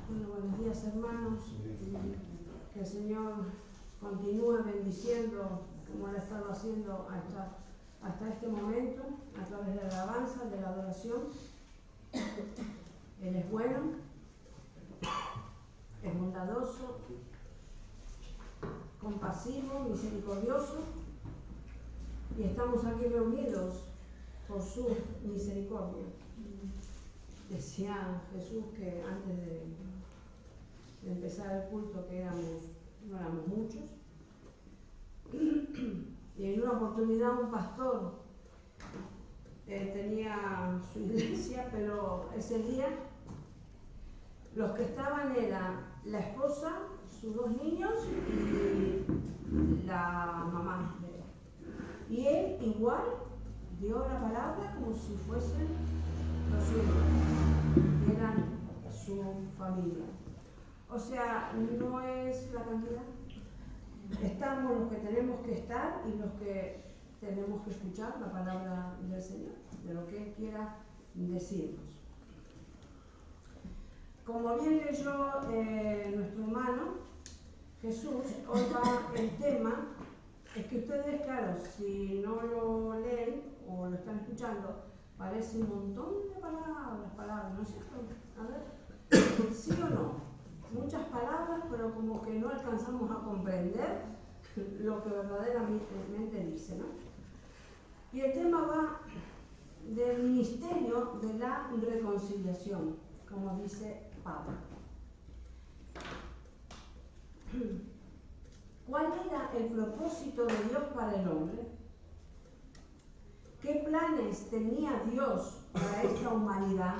Bueno, buenos días, hermanos. Que el Señor continúe bendiciendo como lo ha estado haciendo hasta este momento, a través de la alabanza, de la adoración. Él es bueno, es bondadoso, compasivo, misericordioso, y estamos aquí reunidos por su misericordia. Decía Jesús que antes de empezar el culto que no éramos muchos, y en una oportunidad un pastor tenía su iglesia, pero ese día los que estaban era la esposa, sus 2 niños y la mamá de él. Y él igual dio la palabra como si fuesen los suyos, eran su familia. O sea, no es la cantidad. Estamos los que tenemos que estar y los que tenemos que escuchar la palabra del Señor, de lo que Él quiera decirnos. Como bien leyó nuestro hermano Jesús, hoy va el tema. Es que ustedes, claro, si no lo leen o lo están escuchando, parece un montón de palabras, ¿no es cierto? A ver, ¿sí o no? Muchas palabras, pero como que no alcanzamos a comprender lo que verdaderamente dice, ¿no? Y el tema va del ministerio de la reconciliación, como dice Pablo. ¿Cuál era el propósito de Dios para el hombre? ¿Qué planes tenía Dios para esta humanidad?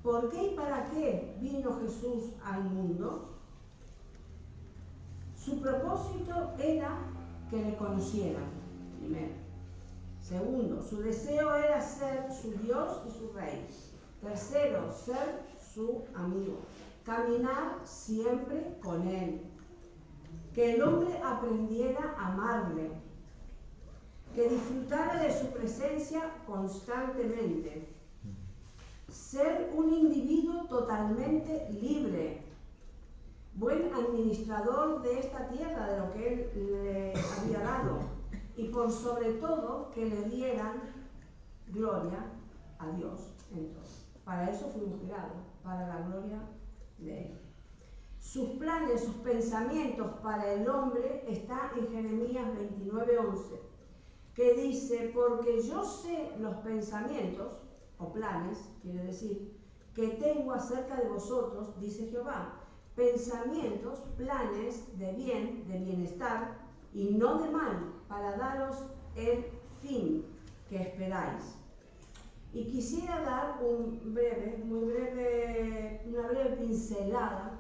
¿Por qué y para qué vino Jesús al mundo? Su propósito era que le conocieran, primero. Segundo, su deseo era ser su Dios y su Rey. Tercero, ser su amigo. Caminar siempre con Él. Que el hombre aprendiera a amarle. Que disfrutara de su presencia constantemente. Ser un individuo totalmente libre, buen administrador de esta tierra, de lo que Él le había dado, y por sobre todo que le dieran gloria a Dios en todo. Para eso fuimos creados, para la gloria de Él. Sus planes, sus pensamientos para el hombre está en Jeremías 29:11, que dice: porque yo sé los pensamientos, o planes, quiere decir, que tengo acerca de vosotros, dice Jehová, pensamientos, planes de bien, de bienestar, y no de mal, para daros el fin que esperáis. Y quisiera dar una breve pincelada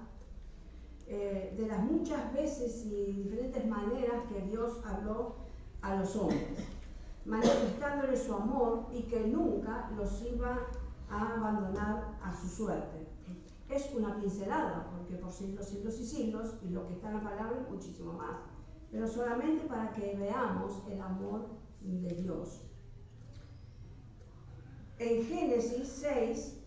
de las muchas veces y diferentes maneras que Dios habló a los hombres, manifestándoles su amor y que nunca los iba a abandonar a su suerte. Es una pincelada, porque por siglos, siglos y siglos, y lo que está en la palabra es muchísimo más, pero solamente para que veamos el amor de Dios. En Génesis 6,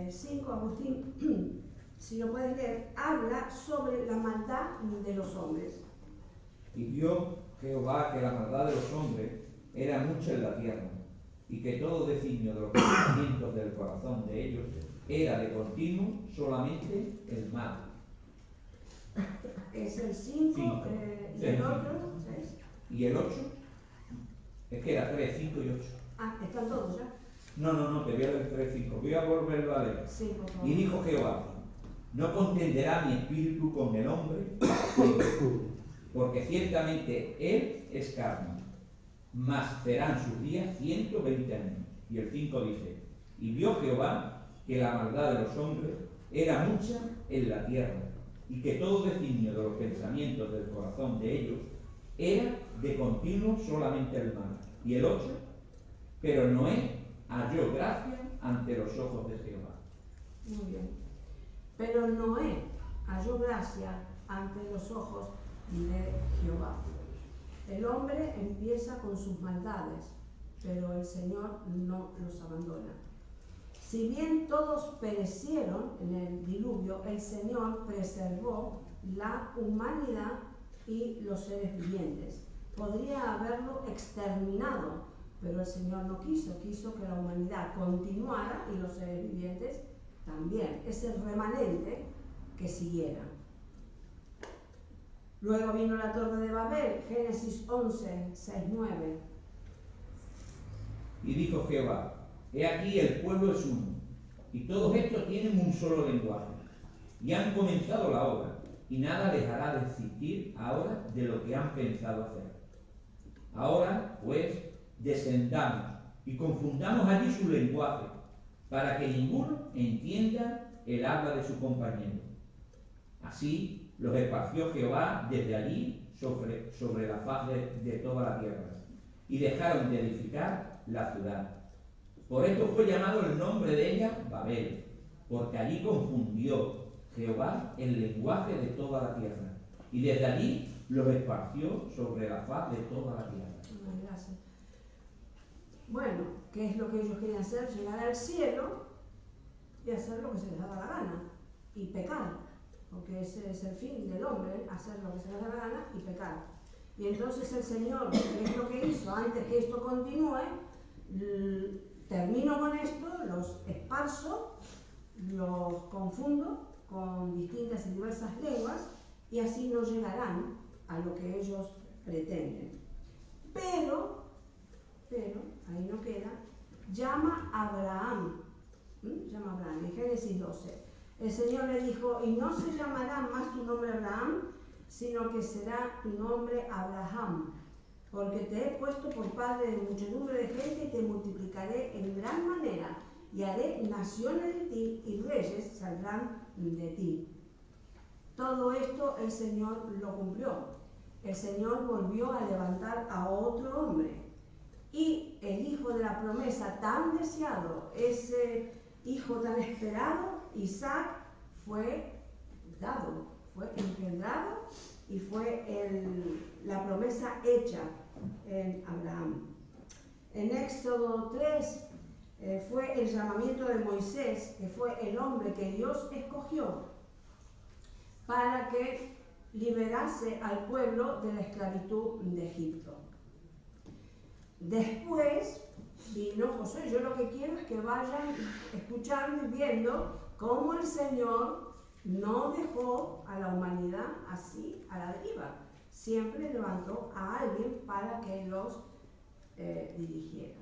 5, Agustín, si lo puedes leer, habla sobre la maldad de los hombres. Y vio Jehová que la maldad de los hombres era mucha en la tierra, y que todo designio de los pensamientos del corazón de ellos era de continuo solamente el mal. Es el 5, y el otro, 6. ¿Y el 8? Es que era 3, 5 y 8. Ah, ¿están todos ya? No, te voy a leer 3, 5. Voy a volverlo a leer. Sí, por favor. Y dijo Jehová: no contenderá mi espíritu con el hombre, porque ciertamente él es carne, mas serán sus días 120 años. Y el 5 dice: y vio Jehová que la maldad de los hombres era mucha en la tierra, y que todo designio de los pensamientos del corazón de ellos era de continuo solamente el mal. Y el 8: pero Noé halló gracia ante los ojos de Jehová. Muy bien. Pero Noé halló gracia ante los ojos de Jehová. El hombre empieza con sus maldades, pero el Señor no los abandona. Si bien todos perecieron en el diluvio, el Señor preservó la humanidad y los seres vivientes. Podría haberlo exterminado, pero el Señor no quiso, quiso que la humanidad continuara y los seres vivientes también, ese remanente que siguiera. Luego vino la Torre de Babel, Génesis 11, 6, 9. Y dijo Jehová: he aquí el pueblo es uno, y todos estos tienen un solo lenguaje, y han comenzado la obra, y nada les hará desistir ahora de lo que han pensado hacer. Ahora, pues, descendamos y confundamos allí su lenguaje, para que ninguno entienda el habla de su compañero. Así los esparció Jehová desde allí sobre la faz de toda la tierra, y dejaron de edificar la ciudad. Por esto fue llamado el nombre de ella Babel, porque allí confundió Jehová el lenguaje de toda la tierra, y desde allí los esparció sobre la faz de toda la tierra. Gracias. Bueno, ¿qué es lo que ellos querían hacer? Llegar al cielo y hacer lo que se les daba la gana, y pecar, porque ese es el fin del hombre, hacer lo que se les da la gana y pecar. Y entonces el Señor, ¿qué es lo que hizo? Antes que esto continúe, termino con esto, los esparzo, los confundo con distintas y diversas lenguas, y así no llegarán a lo que ellos pretenden. Pero, ahí no queda, llama a Abraham, en Génesis 12. El Señor le dijo: y no se llamará más tu nombre Abraham, sino que será tu nombre Abraham, porque te he puesto por padre de muchedumbre de gente y te multiplicaré en gran manera, y haré naciones de ti y reyes saldrán de ti. Todo esto el Señor lo cumplió. El Señor volvió a levantar a otro hombre, y el hijo de la promesa tan deseado, ese hijo tan esperado, Isaac, fue dado, fue engendrado, y fue la promesa hecha en Abraham. En Éxodo 3 fue el llamamiento de Moisés, que fue el hombre que Dios escogió para que liberase al pueblo de la esclavitud de Egipto. Después vino Josué. Yo lo que quiero es que vayan escuchando y viendo cómo el Señor no dejó a la humanidad así a la deriva. Siempre levantó a alguien para que los dirigiera.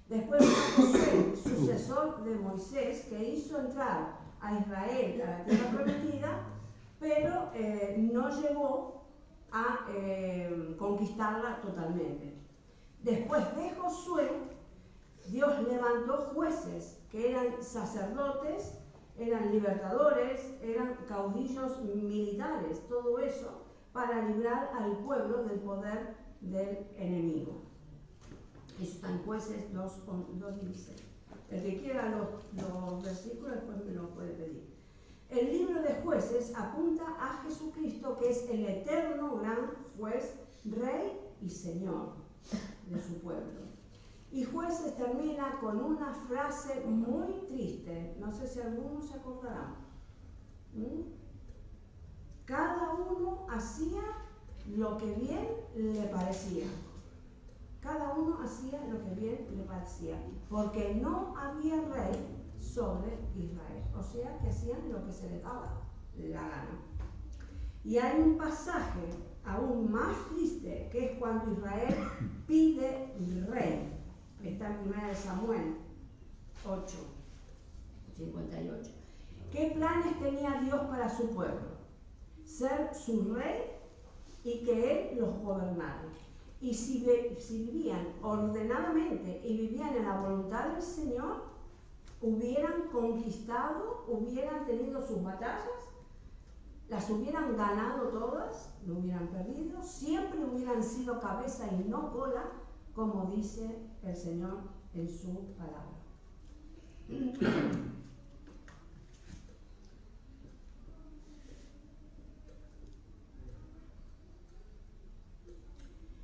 Después vino Josué, sucesor de Moisés, que hizo entrar a Israel a la tierra prometida, pero no llegó a conquistarla totalmente. Después de Josué, Dios levantó jueces que eran sacerdotes, eran libertadores, eran caudillos militares, todo eso para librar al pueblo del poder del enemigo. Eso está en Jueces 2:16. El que quiera los versículos después me los puede pedir. El libro de Jueces apunta a Jesucristo, que es el eterno gran juez, rey y señor de su pueblo. Y Jueces termina con una frase muy triste, no sé si algunos se acordarán. Cada uno hacía lo que bien le parecía. Cada uno hacía lo que bien le parecía, porque no había rey sobre Israel. O sea, que hacían lo que se les daba la gana. Y hay un pasaje aún más triste, que es cuando Israel pide rey. Está en 1 Samuel 8:58. ¿Qué planes tenía Dios para su pueblo? Ser su rey y que Él los gobernara. Y si vivían ordenadamente y vivían en la voluntad del Señor, hubieran conquistado, hubieran tenido sus batallas, las hubieran ganado todas, no hubieran perdido, siempre hubieran sido cabeza y no cola, como dice el Señor en su palabra.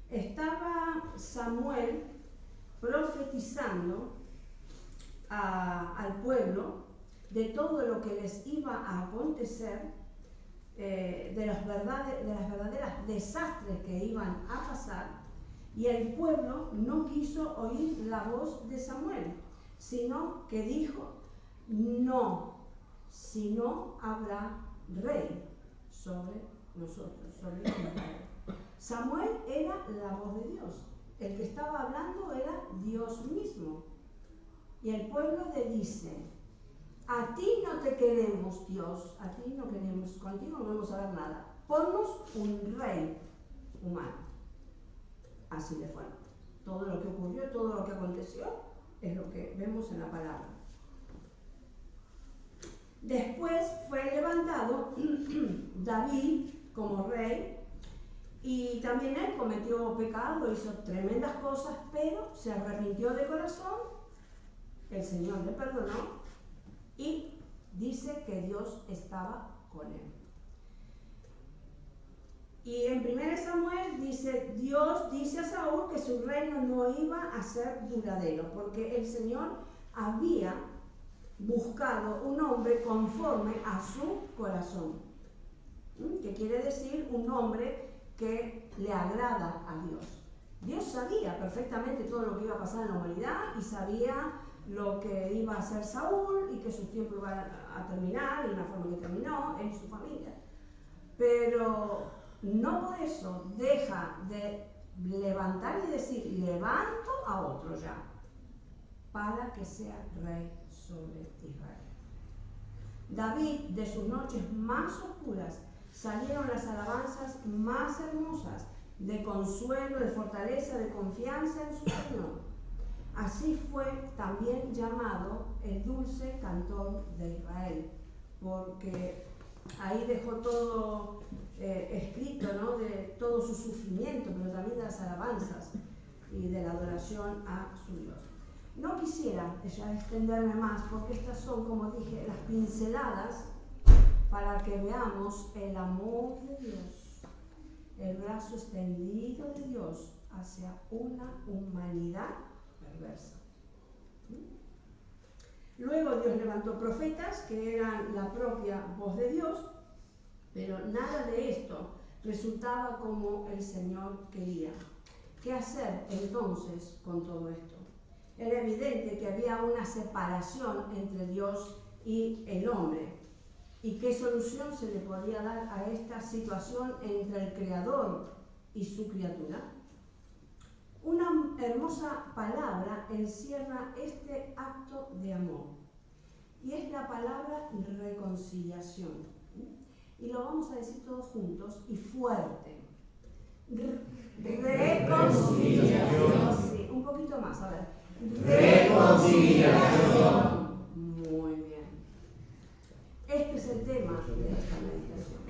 Estaba Samuel profetizando al al pueblo de todo lo que les iba a acontecer, de las verdaderas desastres que iban a pasar, y el pueblo no quiso oír la voz de Samuel, sino que dijo: no, si no habrá rey sobre nosotros, sobre Israel. Samuel era la voz de Dios, el que estaba hablando era Dios mismo. Y el pueblo le dice: a ti no te queremos, Dios, a ti no queremos, contigo no vamos a ver nada, ponnos un rey humano. Así le fue. Todo lo que ocurrió, todo lo que aconteció, es lo que vemos en la palabra. Después fue levantado David como rey, y también él cometió pecado, hizo tremendas cosas, pero se arrepintió de corazón, el Señor le perdonó, y dice que Dios estaba con él. Y en 1 Samuel dice: Dios dice a Saúl que su reino no iba a ser duradero, porque el Señor había buscado un hombre conforme a su corazón, que quiere decir un hombre que le agrada a Dios. Dios sabía perfectamente todo lo que iba a pasar en la humanidad y sabía lo que iba a hacer Saúl y que su tiempo iba a terminar y la forma que terminó, él y su familia. Pero no por eso deja de levantar y decir: levanto a otro ya, para que sea rey sobre Israel. David, de sus noches más oscuras, salieron las alabanzas más hermosas, de consuelo, de fortaleza, de confianza en su Señor. Así fue también llamado el dulce cantor de Israel, porque ahí dejó todo escrito, ¿no?, de todo su sufrimiento, pero también de las alabanzas y de la adoración a su Dios. No quisiera ya extenderme más, porque estas son, como dije, las pinceladas para que veamos el amor de Dios, el brazo extendido de Dios hacia una humanidad perversa. Luego Dios levantó profetas que eran la propia voz de Dios, pero nada de esto resultaba como el Señor quería. ¿Qué hacer entonces con todo esto? Era evidente que había una separación entre Dios y el hombre. ¿Y qué solución se le podía dar a esta situación entre el Creador y su criatura? Una hermosa palabra encierra este acto de amor, y es la palabra reconciliación. Y lo vamos a decir todos juntos y fuerte. Reconciliación. Sí, un poquito más, a ver. Reconciliación. Muy bien. Este es el tema de esta meditación.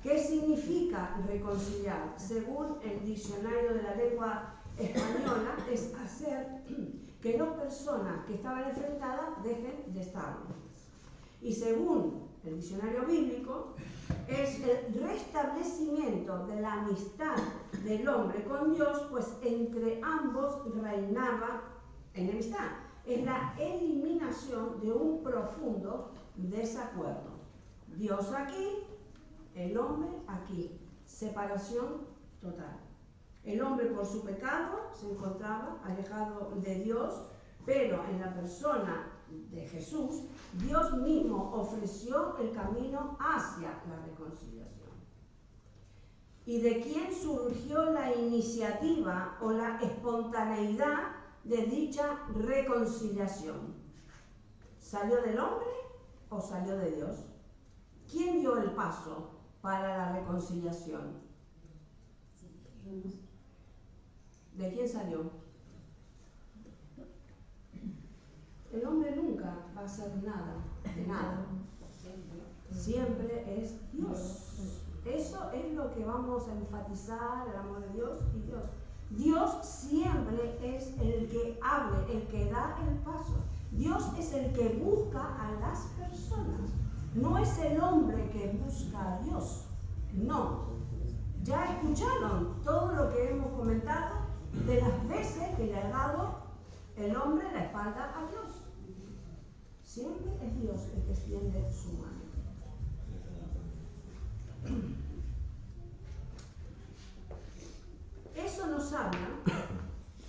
¿Qué significa reconciliar? Según el diccionario de la lengua española, es hacer que dos personas que estaban enfrentadas dejen de estarlo. Y según el diccionario bíblico, es el restablecimiento de la amistad del hombre con Dios, pues entre ambos reinaba enemistad. Es la eliminación de un profundo desacuerdo. Dios aquí, el hombre aquí. Separación total. El hombre, por su pecado, se encontraba alejado de Dios, pero en la persona de Jesús, Dios mismo ofreció el camino hacia la reconciliación. ¿Y de quién surgió la iniciativa o la espontaneidad de dicha reconciliación? ¿Salió del hombre o salió de Dios? ¿Quién dio el paso para la reconciliación? ¿De quién salió? El hombre nunca va a hacer nada, de nada. Siempre es Dios. Eso es lo que vamos a enfatizar, el amor de Dios y Dios. Dios siempre es el que abre, el que da el paso. Dios es el que busca a las personas. No es el hombre que busca a Dios. No. Ya escucharon todo lo que hemos comentado de las veces que le ha dado el hombre la espalda a Dios. es Dios el que extiende su mano. Eso nos habla,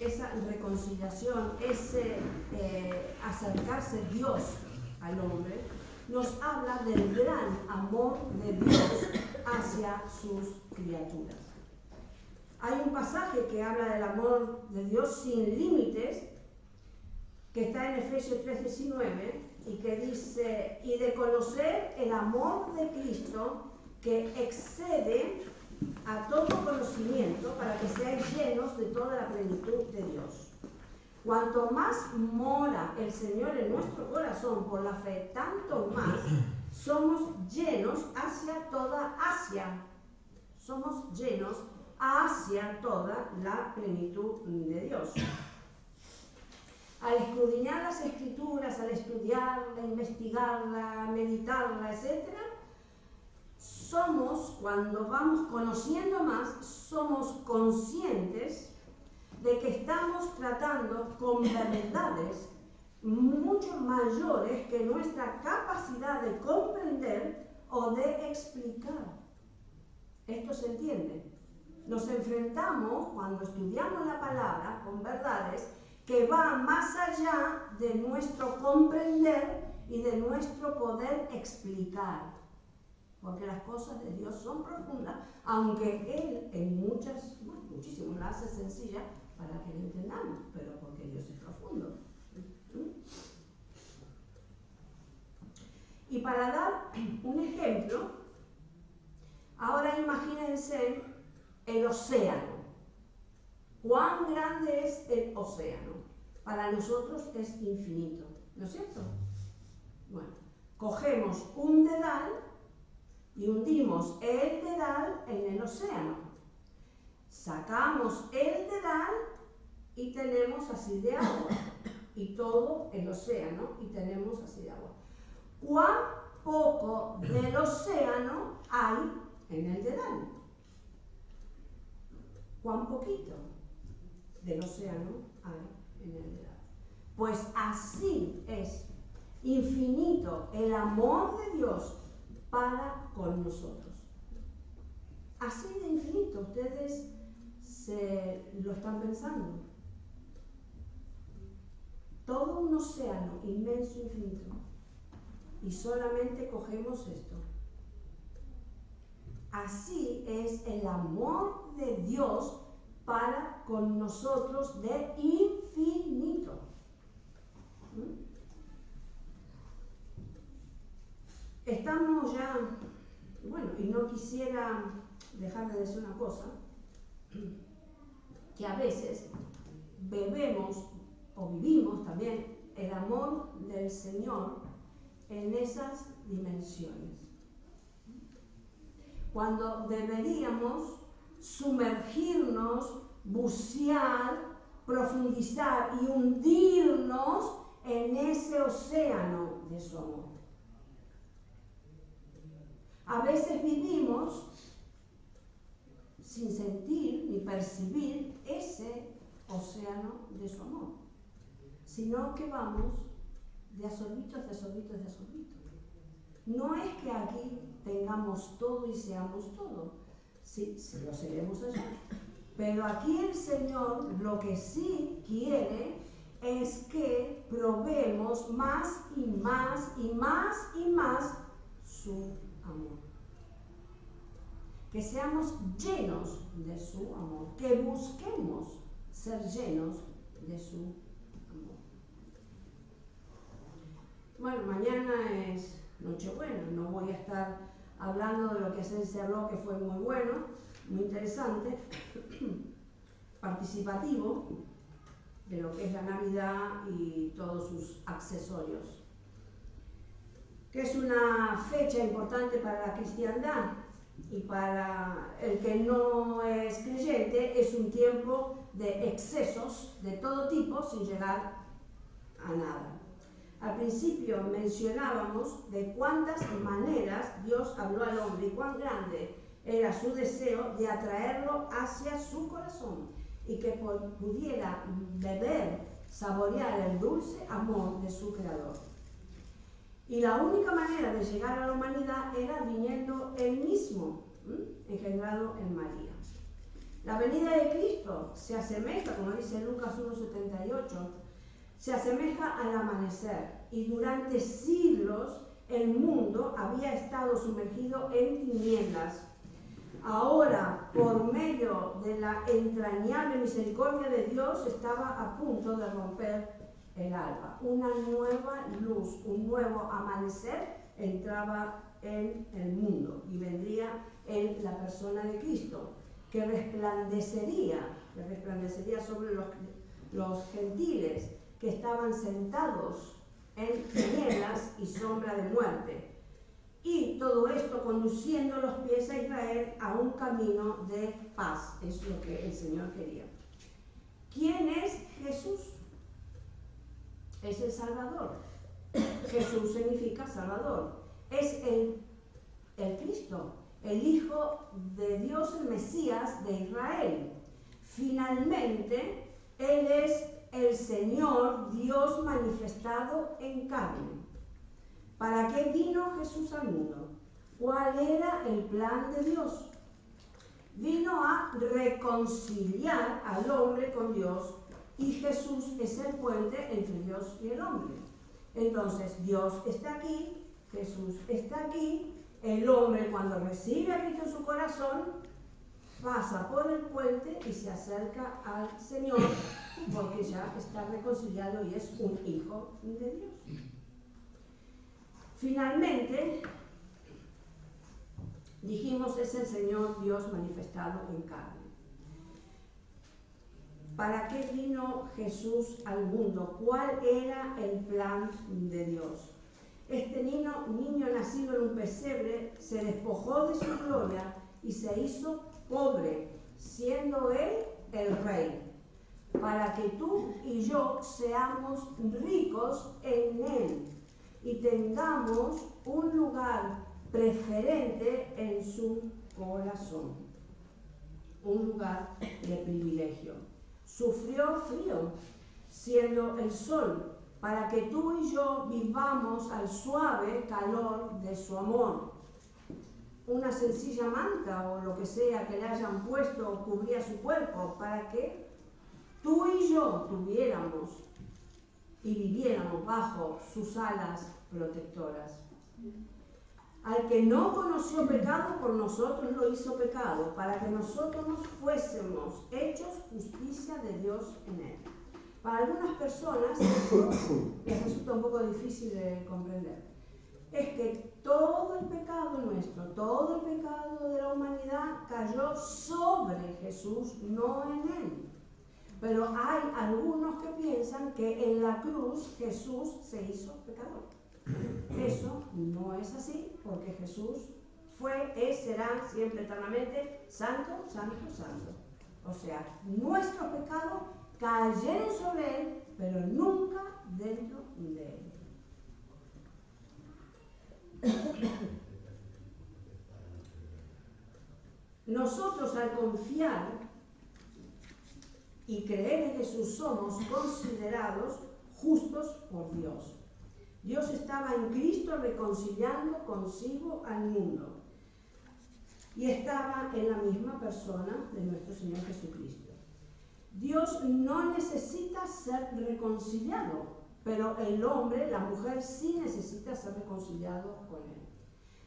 esa reconciliación, ese acercarse Dios al hombre, nos habla del gran amor de Dios hacia sus criaturas. Hay un pasaje que habla del amor de Dios sin límites, que está en Efesios 3:19, y que dice, y de conocer el amor de Cristo que excede a todo conocimiento, para que seáis llenos de toda la plenitud de Dios. Cuanto más mora el Señor en nuestro corazón por la fe, tanto más somos llenos hacia toda Asia. Somos llenos hacia toda la plenitud de Dios. Al escudriñar las Escrituras, al estudiarla, investigarla, meditarla, etc., cuando vamos conociendo más, somos conscientes de que estamos tratando con verdades mucho mayores que nuestra capacidad de comprender o de explicar. ¿Esto se entiende? Nos enfrentamos, cuando estudiamos la palabra, con verdades que van más allá de nuestro comprender y de nuestro poder explicar. Porque las cosas de Dios son profundas, aunque Él en muchísimo la hace sencilla para que la entendamos, pero porque Dios es profundo. Y para dar un ejemplo, ahora imagínense el océano. ¿Cuán grande es el océano? Para nosotros es infinito, ¿no es cierto? Bueno, cogemos un dedal y hundimos el dedal en el océano. Sacamos el dedal y tenemos así de agua. Y todo el océano y tenemos así de agua. ¿Cuán poco del océano hay en el dedal? ¿Cuán poquito del océano hay en el dedal? Pues así es infinito el amor de Dios para con nosotros. Así de infinito, ustedes se lo están pensando. Todo un océano inmenso, infinito. Y solamente cogemos esto. Así es el amor de Dios para con nosotros de infinito. Estamos ya, bueno, y no quisiera dejar de decir una cosa, que a veces bebemos o vivimos también el amor del Señor en esas dimensiones. Cuando deberíamos sumergirnos, bucear, profundizar y hundirnos en ese océano de su amor. A veces vivimos sin sentir ni percibir ese océano de su amor, sino que vamos de a sorbitos, de sorbitos, de sorbitos. No es que aquí tengamos todo y seamos todo, sí, lo seremos allá, pero aquí el Señor lo que sí quiere es que probemos más y más y más y más su amor. Que seamos llenos de su amor, que busquemos ser llenos de su amor. Bueno, mañana es Nochebuena, no voy a estar hablando de lo que se habló, que fue muy bueno, muy interesante, participativo de lo que es la Navidad y todos sus accesorios. Que es una fecha importante para la cristiandad y para el que no es creyente es un tiempo de excesos de todo tipo sin llegar a nada. Al principio mencionábamos de cuántas maneras Dios habló al hombre y cuán grande era su deseo de atraerlo hacia su corazón y que pudiera beber, saborear el dulce amor de su Creador. Y la única manera de llegar a la humanidad era viniendo Él mismo, engendrado en María. La venida de Cristo se asemeja, como dice Lucas 1:78, se asemeja al amanecer, y durante siglos el mundo había estado sumergido en tinieblas. Ahora, por medio de la entrañable misericordia de Dios, estaba a punto de romper el alba. Una nueva luz, un nuevo amanecer entraba en el mundo y vendría en la persona de Cristo, que resplandecería sobre los gentiles que estaban sentados en tinieblas y sombra de muerte. Y todo esto conduciendo los pies a Israel a un camino de paz. Es lo que el Señor quería. ¿Quién es Jesús? Es el Salvador. Jesús significa Salvador. Es el Cristo, el Hijo de Dios, el Mesías de Israel. Finalmente, Él es el Señor Dios manifestado en carne. ¿Para qué vino Jesús al mundo? ¿Cuál era el plan de Dios? Vino a reconciliar al hombre con Dios, y Jesús es el puente entre Dios y el hombre. Entonces, Dios está aquí, Jesús está aquí, el hombre cuando recibe a Cristo en su corazón, pasa por el puente y se acerca al Señor, porque ya está reconciliado y es un hijo de Dios. Finalmente, dijimos, es el Señor Dios manifestado en carne. ¿Para qué vino Jesús al mundo? ¿Cuál era el plan de Dios? Este niño nacido en un pesebre se despojó de su gloria y se hizo pobre, siendo Él el Rey, para que tú y yo seamos ricos en Él y tengamos un lugar preferente en su corazón, un lugar de privilegio. Sufrió frío, siendo el sol, para que tú y yo vivamos al suave calor de su amor. Una sencilla manta o lo que sea que le hayan puesto cubría su cuerpo, para que tú y yo tuviéramos y viviéramos bajo sus alas protectoras. Al que no conoció pecado, por nosotros lo hizo pecado, para que nosotros fuésemos hechos justicia de Dios en él. Para algunas personas esto les resulta un poco difícil de comprender. Es que todo el pecado nuestro, todo el pecado de la humanidad cayó sobre Jesús, no en él. Pero hay algunos que piensan que en la cruz Jesús se hizo pecador. Eso no es así, porque Jesús fue, es, será siempre eternamente santo, santo, santo. O sea, nuestros pecados cayeron sobre Él, pero nunca dentro de Él. Nosotros, al confiar y creer en Jesús, somos considerados justos por Dios. Dios estaba en Cristo reconciliando consigo al mundo y estaba en la misma persona de nuestro Señor Jesucristo. Dios no necesita ser reconciliado, pero el hombre, la mujer, sí necesita ser reconciliado con Él.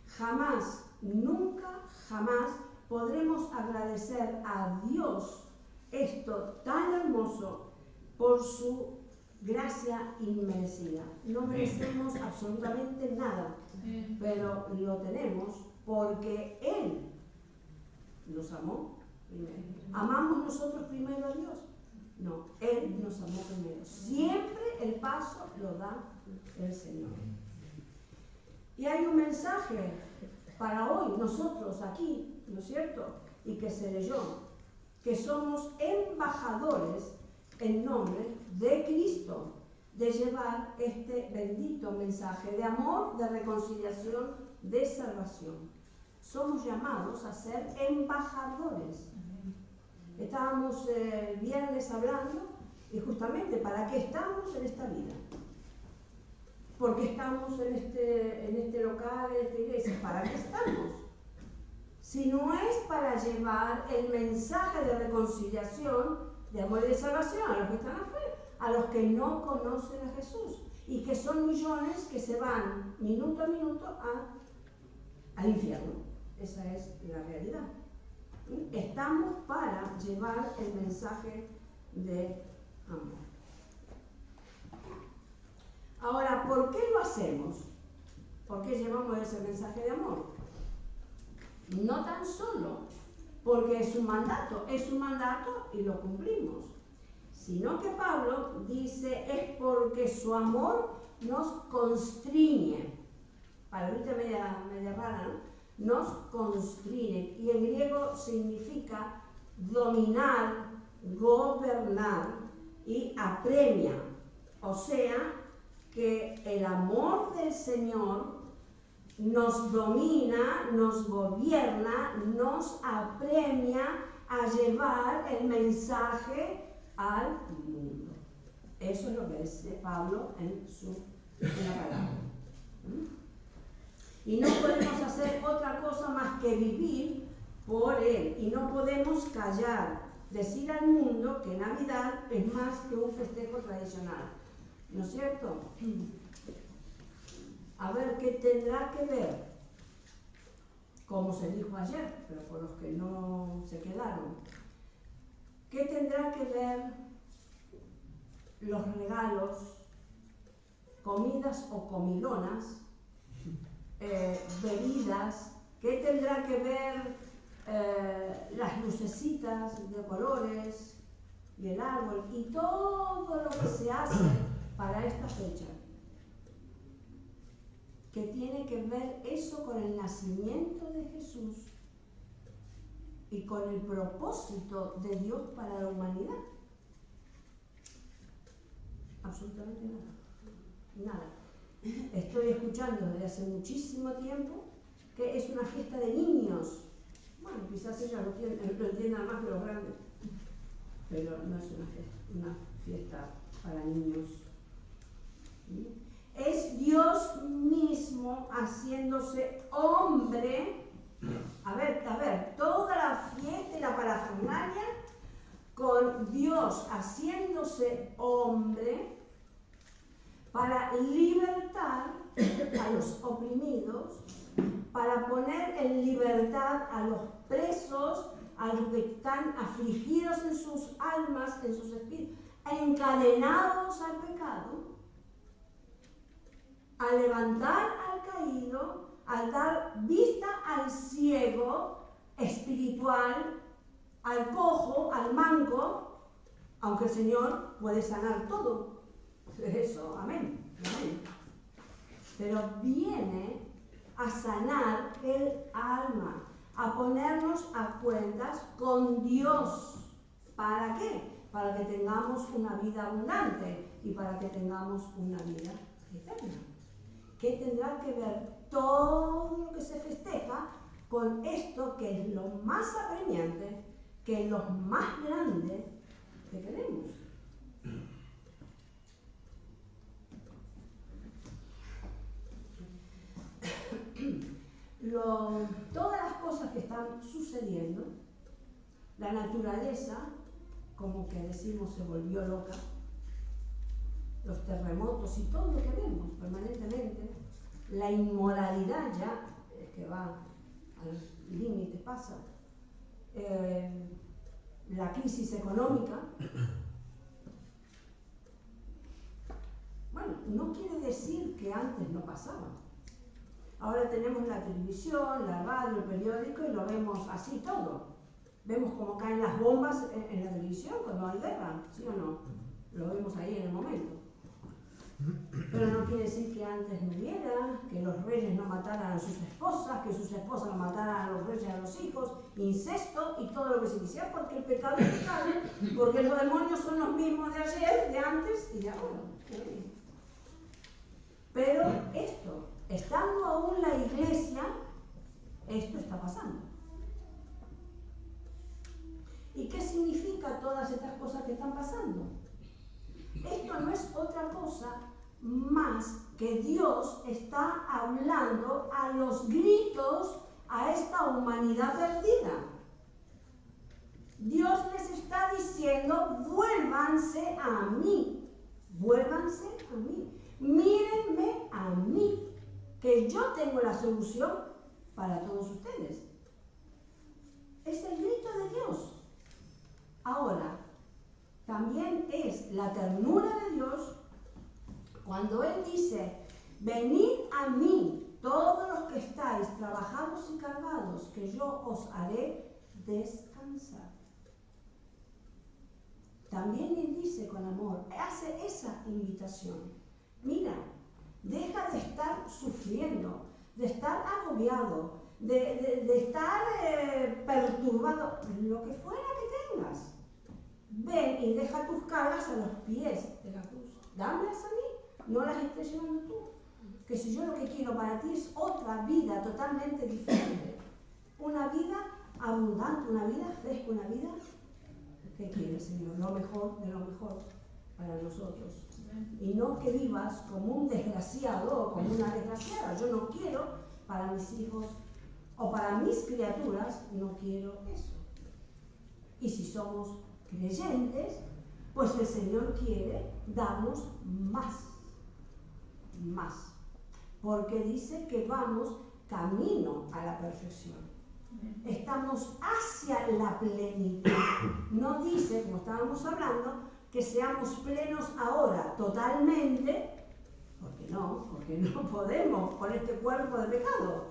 Jamás, nunca, jamás podremos agradecer a Dios esto tan hermoso por su gracia inmerecida. No merecemos absolutamente nada, pero lo tenemos porque Él nos amó primero. ¿Amamos nosotros primero a Dios? No, Él nos amó primero. Siempre el paso lo da el Señor. Y hay un mensaje para hoy, nosotros aquí, ¿no es cierto? Y que se leyó, que somos embajadores en nombre de Cristo, de llevar este bendito mensaje de amor, de reconciliación, de salvación. Somos llamados a ser embajadores. Estábamos el viernes hablando, y justamente, ¿para qué estamos en esta vida? porque estamos en este local, en esta iglesia. ¿Para qué estamos? Si no es para llevar el mensaje de reconciliación, de amor y de salvación a los que están afuera, a los que no conocen a Jesús, y que son millones que se van minuto a minuto al infierno. Esa es la realidad. Estamos para llevar el mensaje de amor. Ahora, ¿por qué lo hacemos? ¿Por qué llevamos ese mensaje de amor? No tan solo porque es un mandato y lo cumplimos, sino que Pablo dice es porque su amor nos constriñe. Palabrita media rara, ¿no? Nos constriñe, y en griego significa dominar, gobernar y apremia. O sea, que el amor del Señor nos domina, nos gobierna, nos apremia a llevar el mensaje al mundo. Eso es lo que dice Pablo en la palabra. Y no podemos hacer otra cosa más que vivir por Él. Y no podemos callar, decir al mundo que Navidad es más que un festejo tradicional. ¿No es cierto? A ver, ¿qué tendrá que ver? Como se dijo ayer, pero por los que no se quedaron. ¿Qué tendrá que ver los regalos, comidas o comilonas, bebidas? ¿Qué tendrá que ver las lucecitas de colores y el árbol y todo lo que se hace para esta fecha? ¿Qué tiene que ver eso con el nacimiento de Jesús y con el propósito de Dios para la humanidad? Absolutamente nada. Nada. Estoy escuchando desde hace muchísimo tiempo que es una fiesta de niños. Bueno, quizás ellos lo entiendan más que los grandes, pero no es una fiesta para niños. ¿Sí? Es Dios mismo haciéndose hombre. A ver, toda la fiesta y la parafernalia con Dios haciéndose hombre para libertar a los oprimidos, para poner en libertad a los presos, a los que están afligidos en sus almas, en sus espíritus, encadenados al pecado, a levantar al caído, a dar vista al ciego espiritual, al cojo, al manco, aunque el Señor puede sanar todo. Eso, amén. Pero viene a sanar el alma, a ponernos a cuentas con Dios. ¿Para qué? Para que tengamos una vida abundante y para que tengamos una vida eterna. ¿Qué tendrá que ver todo lo que se festeja con esto que es lo más apremiante, que es lo más grande que tenemos? Todas las cosas que están sucediendo, la naturaleza, como que decimos, se volvió loca, los terremotos y todo lo que vemos permanentemente, la inmoralidad ya, que va al límite, pasa, la crisis económica. Bueno, no quiere decir que antes no pasaba. Ahora tenemos la televisión, la radio, el periódico y lo vemos así todo. Vemos cómo caen las bombas en la televisión cuando hay guerra, ¿sí o no? Lo vemos ahí en el momento. Pero no quiere decir que antes no hubiera, que los reyes no mataran a sus esposas, que sus esposas no mataran a los reyes y a los hijos, incesto y todo lo que se quisiera, porque el pecado es pecado, porque los demonios son los mismos de ayer, de antes y de ahora. Pero esto, estando aún la iglesia, esto está pasando. ¿Y qué significa todas estas cosas que están pasando? Esto no es otra cosa más que Dios está hablando a los gritos a esta humanidad perdida. Dios les está diciendo, vuélvanse a mí, vuélvanse a mí, mírenme a mí, que yo tengo la solución para todos ustedes. Es el grito de Dios. Ahora, también es la ternura de Dios cuando Él dice, venid a mí, todos los que estáis trabajados y cargados, que yo os haré descansar. También Él dice con amor, hace esa invitación. Mira, deja de estar sufriendo, de estar agobiado, de estar perturbado, lo que fuera que tengas. Ven y deja tus cargas a los pies de la cruz. Dámelas a mí, no las estés llevando tú. Que si yo lo que quiero para ti es otra vida totalmente diferente. Una vida abundante, una vida fresca, una vida... ¿Qué quieres, Señor? Lo mejor de lo mejor para nosotros. Y no que vivas como un desgraciado o como una desgraciada. Yo no quiero para mis hijos o para mis criaturas, no quiero eso. Y si somos creyentes, pues el Señor quiere darnos más. Porque dice que vamos camino a la perfección. Estamos hacia la plenitud. No dice, como estábamos hablando, que seamos plenos ahora totalmente, porque no podemos con este cuerpo de pecado,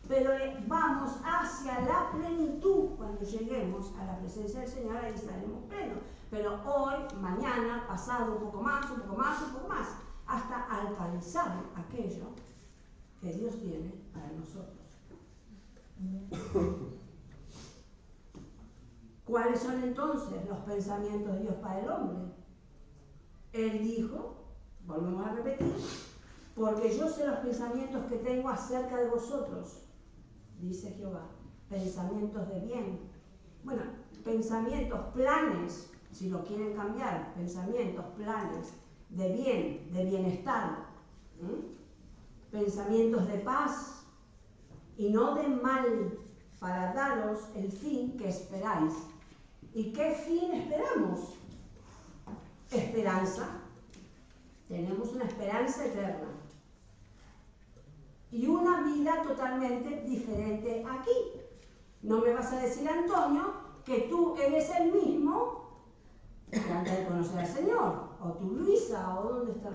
pero vamos hacia la plenitud. Cuando lleguemos a la presencia del Señor, ahí estaremos plenos. Pero hoy, mañana, pasado, un poco más, hasta alcanzar aquello que Dios tiene para nosotros. ¿Cuáles son entonces los pensamientos de Dios para el hombre? Él dijo, volvemos a repetir, porque yo sé los pensamientos que tengo acerca de vosotros, dice Jehová, pensamientos de bien. Bueno, pensamientos, planes, si lo quieren cambiar, pensamientos, planes de bien, de bienestar, pensamientos de paz y no de mal, para daros el fin que esperáis. ¿Y qué fin esperamos? Esperanza. Tenemos una esperanza eterna y una vida totalmente diferente aquí. No me vas a decir, Antonio, que tú eres el mismo que antes de conocer al Señor, o tú, Luisa, o ¿dónde está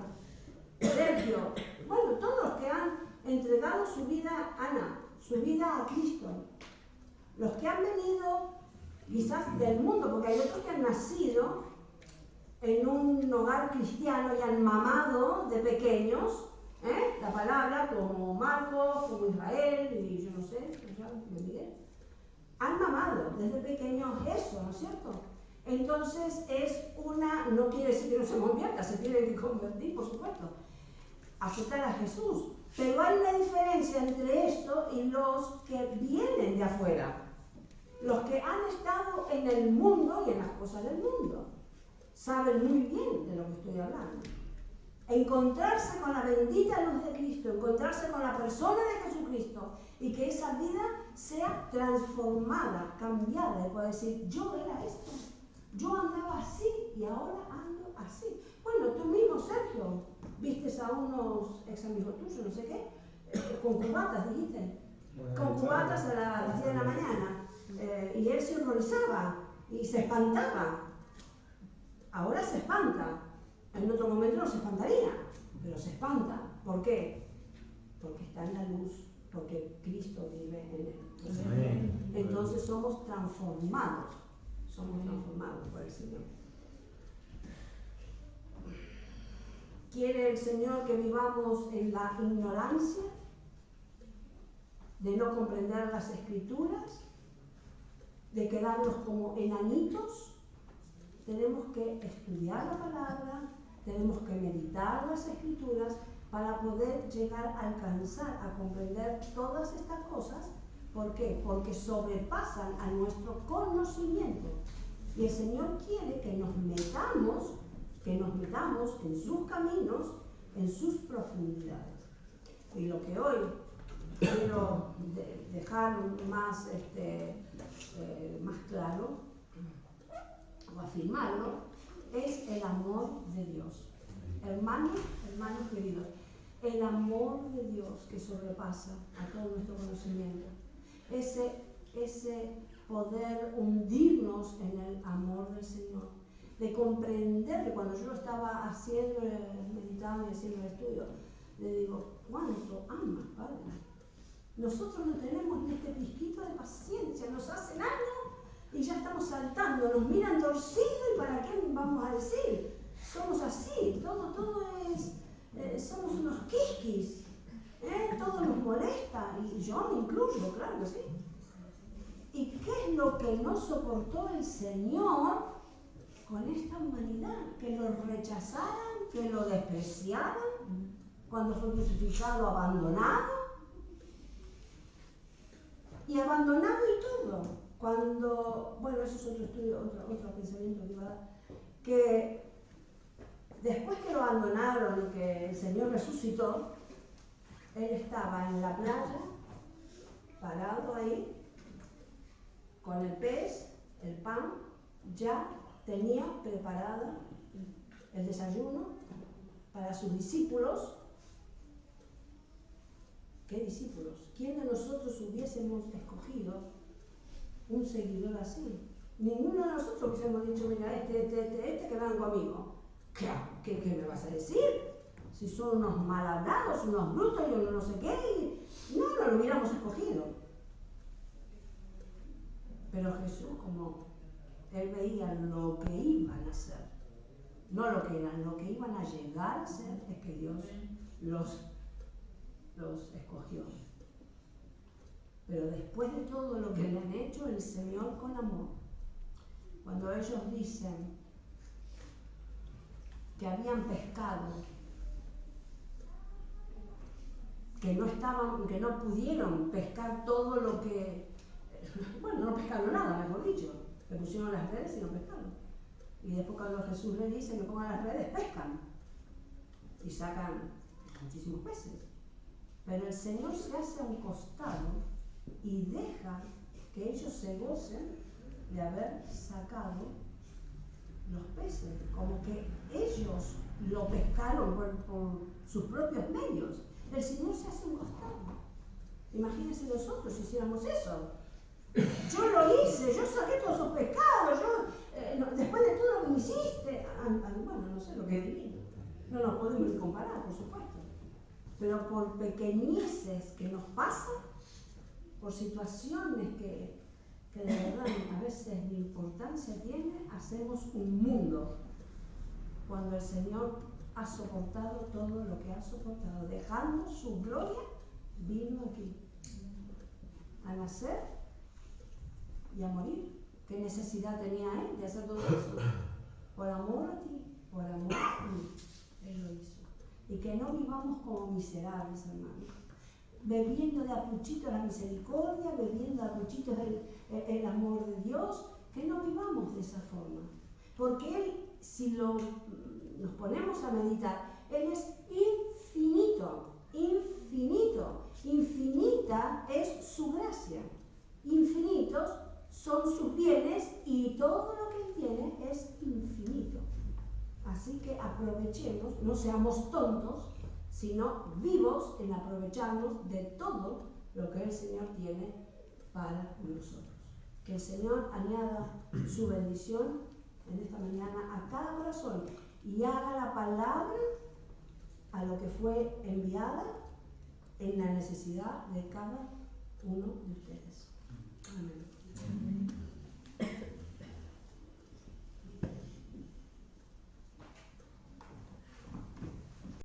Sergio? Bueno, todos los que han entregado su vida, Ana, su vida a Cristo, los que han venido quizás del mundo, porque hay otros que han nacido en un hogar cristiano y han mamado de pequeños la palabra, como Marcos, como Israel, y yo no sé, Miguel, han mamado desde pequeños eso, ¿no es cierto? Entonces no quiere decir que no se convierta, se tiene que convertir, por supuesto, aceptar a Jesús. Pero hay una diferencia entre esto y los que vienen de afuera. Los que han estado en el mundo y en las cosas del mundo saben muy bien de lo que estoy hablando. Encontrarse con la bendita luz de Cristo, encontrarse con la persona de Jesucristo y que esa vida sea transformada, cambiada, y pueda decir, yo era esto, yo andaba así y ahora ando así. Bueno, tú mismo, Sergio, vistes a unos ex amigos tuyos, no sé qué, con cubatas, dijiste, con cubatas a las 10 de la mañana, y él se horrorizaba y se espantaba. Ahora se espanta, en otro momento no se espantaría, pero se espanta. ¿Por qué? Porque está en la luz, porque Cristo vive en él. Entonces somos transformados por el Señor. ¿Quiere el Señor que vivamos en la ignorancia de no comprender las Escrituras, de quedarnos como enanitos? Tenemos que estudiar la palabra, tenemos que meditar las Escrituras para poder llegar a alcanzar, a comprender todas estas cosas. ¿Por qué? Porque sobrepasan a nuestro conocimiento. Y el Señor quiere que nos metamos en sus caminos en sus profundidades. Y lo que hoy quiero dejar más, más claro o afirmarlo es el amor de Dios. Hermanos queridos, el amor de Dios que sobrepasa a todo nuestro conocimiento, ese poder hundirnos en el amor del Señor, de comprender que cuando yo lo estaba haciendo, meditando y haciendo el estudio, le digo, ¿cuánto ama, Padre? Nosotros no tenemos ni este pizquito de paciencia, nos hacen algo y ya estamos saltando, nos miran torcido y ¿para qué vamos a decir? Somos así, todo es, somos unos quisquis, todo nos molesta, y yo me incluyo, claro que sí. ¿Y qué es lo que no soportó el Señor con esta humanidad? Que lo rechazaran, que lo despreciaran, cuando fue crucificado, abandonado. Y abandonado y todo. Cuando, bueno, eso es otro estudio, otro pensamiento que iba a dar, que después que lo abandonaron y que el Señor resucitó, Él estaba en la playa, parado ahí, con el pez, el pan, ya tenía preparada el desayuno para sus discípulos. ¿Qué discípulos? ¿Quién de nosotros hubiésemos escogido un seguidor así? Ninguno de nosotros hubiésemos dicho, mira, este que vengan conmigo. ¿Qué me vas a decir? Si son unos mal hablados, unos brutos, yo no sé qué. No lo hubiéramos escogido. Pero Jesús, como Él veía lo que iban a hacer, no lo que eran, lo que iban a llegar a ser, es que Dios los escogió. Pero después de todo lo que le han hecho, el Señor con amor, cuando ellos dicen que habían pescado, que no pudieron pescar todo lo que, bueno, no pescaron nada, mejor dicho, le pusieron las redes y no pescaron. Y después cuando Jesús le dice que pongan las redes, pescan y sacan muchísimos peces. Pero el Señor se hace a un costado y deja que ellos se gocen de haber sacado los peces, como que ellos lo pescaron por sus propios medios. El Señor se hace un costado. Imagínense nosotros si hiciéramos eso. Yo lo hice, yo saqué todos esos pescados, después de todo lo que me hiciste, bueno, no sé lo que diría. No nos podemos ni comparar, por supuesto. Pero por pequeñeces que nos pasan, por situaciones que de verdad a veces ni importancia tiene, hacemos un mundo. Cuando el Señor ha soportado todo lo que ha soportado, dejando su gloria, vino aquí a nacer y a morir. ¿Qué necesidad tenía Él de hacer todo eso? Por amor a ti, por amor a mí, Él lo hizo. Y que no vivamos como miserables, hermanos, bebiendo de a puchitos la misericordia, bebiendo de a puchitos el amor de Dios, que no vivamos de esa forma. Porque Él, si nos ponemos a meditar, Él es infinito, infinito, infinita es su gracia, infinitos son sus bienes y todo lo que Él tiene es infinito. Así que aprovechemos, no seamos tontos, sino vivos en aprovecharnos de todo lo que el Señor tiene para nosotros. Que el Señor añada su bendición en esta mañana a cada corazón y haga la palabra a lo que fue enviada en la necesidad de cada uno de ustedes. Amén.